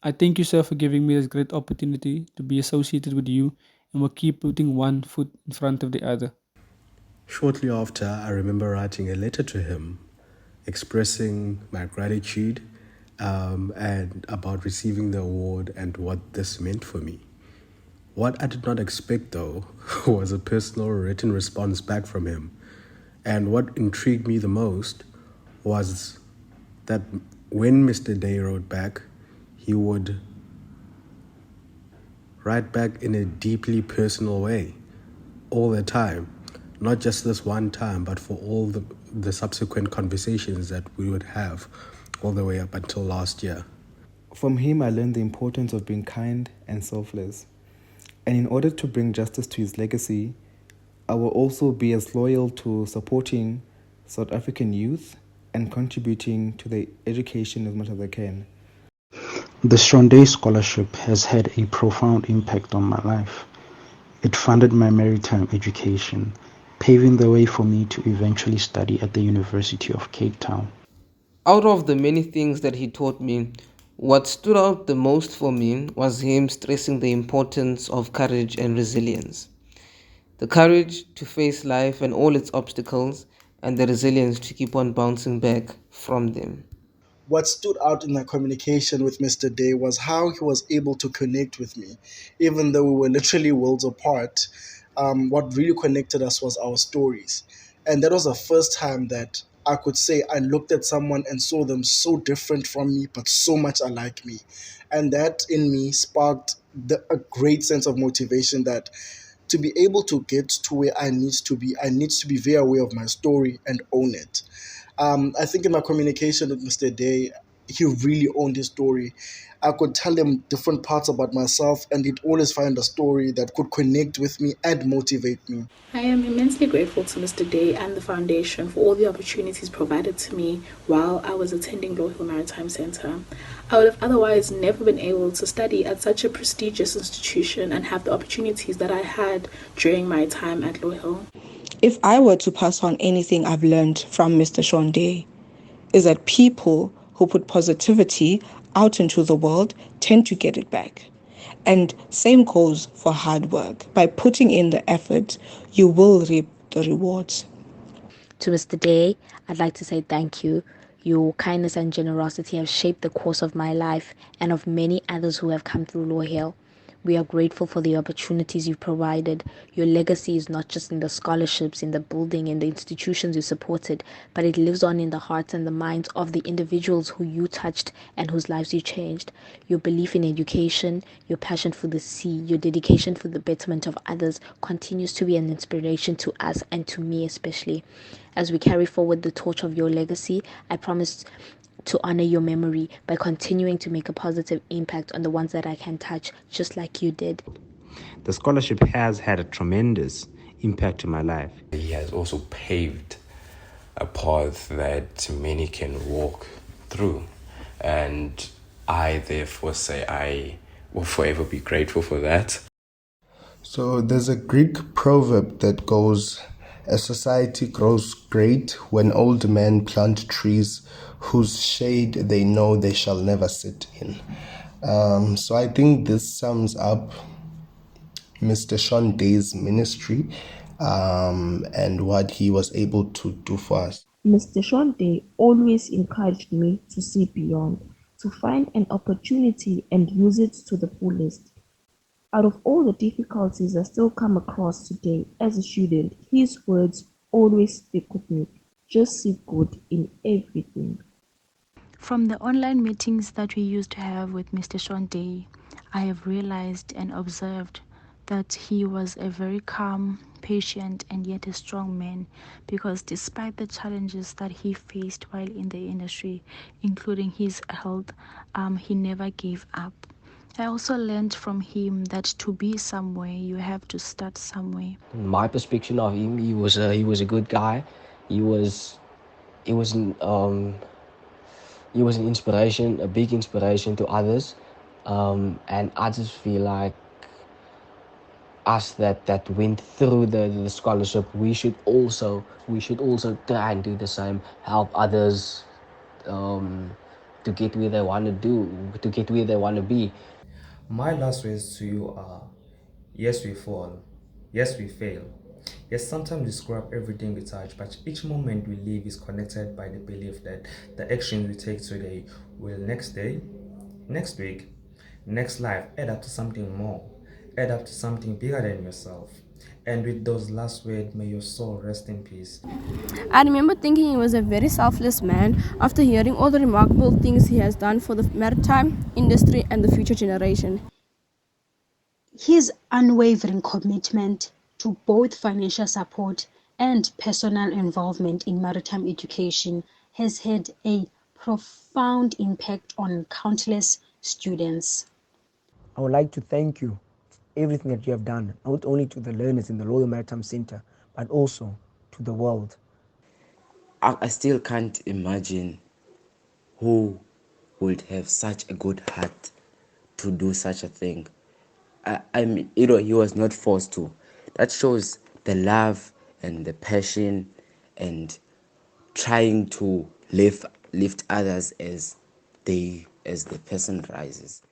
I thank you, sir, for giving me this great opportunity to be associated with you and will keep putting one foot in front of the other. Shortly after, I remember writing a letter to him expressing my gratitude and about receiving the award and what this meant for me. What I did not expect, though, was a personal written response back from him. And what intrigued me the most was that when Mr. Day wrote back, he would write back in a deeply personal way all the time. Not just this one time, but for all the subsequent conversations that we would have all the way up until last year. From him, I learned the importance of being kind and selfless. And in order to bring justice to his legacy, I will also be as loyal to supporting South African youth and contributing to their education as much as I can. The Shonday Scholarship has had a profound impact on my life. It funded my maritime education, paving the way for me to eventually study at the University of Cape Town. Out of the many things that he taught me, what stood out the most for me was him stressing the importance of courage and resilience. The courage to face life and all its obstacles, and the resilience to keep on bouncing back from them. What stood out in my communication with Mr. Day was how he was able to connect with me, even though we were literally worlds apart. What really connected us was our stories. And that was the first time that I could say I looked at someone and saw them so different from me, but so much alike me. And that in me sparked a great sense of motivation that to be able to get to where I need to be very aware of my story and own it. I think in my communication with Mr. Day, he really owned his story. I could tell him different parts about myself, and he'd always find a story that could connect with me and motivate me. I am immensely grateful to Mr. Day and the Foundation for all the opportunities provided to me while I was attending Lawhill Maritime Centre. I would have otherwise never been able to study at such a prestigious institution and have the opportunities that I had during my time at Lawhill. If I were to pass on anything I've learned from Mr. Sean Day, is that people who put positivity out into the world tend to get it back. And same goes for hard work. By putting in the effort, you will reap the rewards. To Mr. Day, I'd like to say thank you. Your kindness and generosity have shaped the course of my life and of many others who have come through Law Hill. We are grateful for the opportunities you've provided. Your legacy is not just in the scholarships, in the building, in the institutions you supported, but it lives on in the hearts and the minds of the individuals who you touched and whose lives you changed. Your belief in education, your passion for the sea, your dedication for the betterment of others continues to be an inspiration to us and to me especially. As we carry forward the torch of your legacy, I promise to honor your memory by continuing to make a positive impact on the ones that I can touch, just like you did. The scholarship has had a tremendous impact in my life. He has also paved a path that many can walk through. And I therefore say I will forever be grateful for that. So there's a Greek proverb that goes, a society grows great when old men plant trees whose shade they know they shall never sit in. So I think this sums up Mr. Sean Day's ministry and what he was able to do for us. Mr. Sean Day always encouraged me to see beyond, to find an opportunity and use it to the fullest. Out of all the difficulties I still come across today as a student, his words always stick with me. Just see good in everything. From the online meetings that we used to have with Mr. Sean Day, I have realized and observed that he was a very calm, patient, and yet a strong man, because despite the challenges that he faced while in the industry, including his health, he never gave up. I also learned from him that to be somewhere, you have to start somewhere. My perspective of him, he was a good guy. He was he was an, um, he was an inspiration, a big inspiration to others, and I just feel like us that went through the scholarship, we should also try and do the same, help others, to get where they want to to get where they want to be. My last words to you are, yes, we fall. Yes, we fail. Yes, sometimes we screw up everything we touch, but each moment we live is connected by the belief that the actions we take today will next day, next week, next life add up to something more, add up to something bigger than yourself. And with those last words, may your soul rest in peace. I remember thinking he was a very selfless man after hearing all the remarkable things he has done for the maritime industry and the future generation. His unwavering commitment to both financial support and personal involvement in maritime education has had a profound impact on countless students. I would like to thank you for everything that you have done, not only to the learners in the Lawhill Maritime Center, but also to the world. I still can't imagine who would have such a good heart to do such a thing. I mean, he was not forced to. That shows the love and the passion and trying to lift others as the person rises.